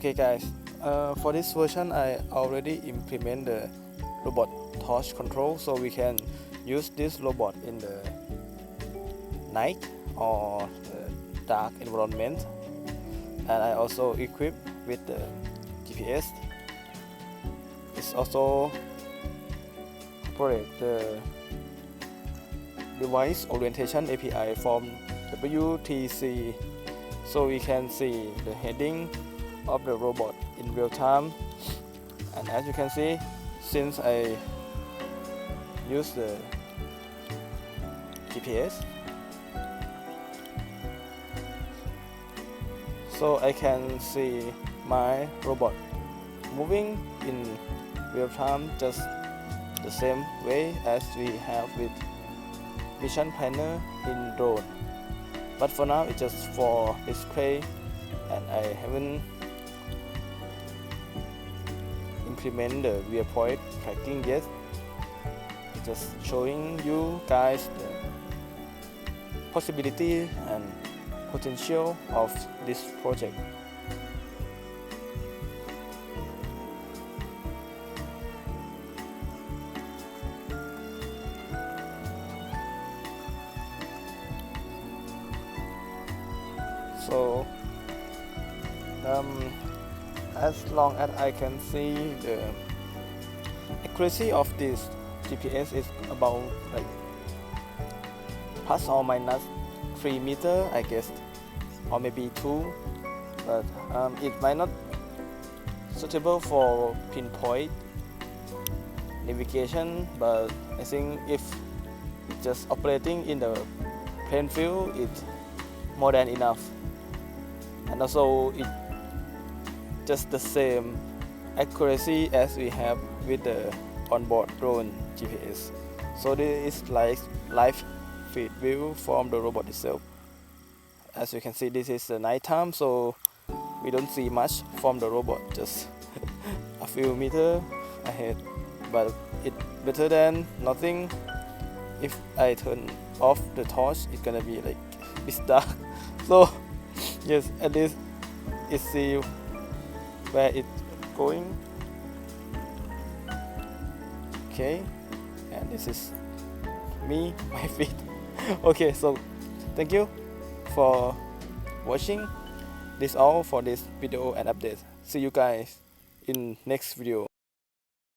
Okay guys, for this version I already implement the robot torch control, so we can use this robot in the night or dark environment, and I also equip with the GPS. It's also operate the device orientation API from WTC, so we can see the heading of the robot in real time. And as you can see, since I use the GPS, so I can see my robot moving in real time, just the same way as we have with Mission Planner in drone. But for now it's just for display, and I haven't implement the rear point tracking yet. Just showing you guys the possibility and potential of this project. So as long as I can see, the accuracy of this GPS is about like plus or minus 3 meters, I guess, or maybe 2, but it might not suitable for pinpoint navigation. But I think if just operating in the plain field, it's more than enough. And also it just the same accuracy as we have with the onboard drone GPS. So this is like live feed view from the robot itself. As you can see, this is the night time, so we don't see much from the robot, just a few meters ahead, but it's better than nothing. If I turn off the torch, it's gonna be like it's dark. So yes, at least it see where it's going. Okay, and this is me, my feet. Okay, so thank you for watching. This all for this video and update. See you guys in next video.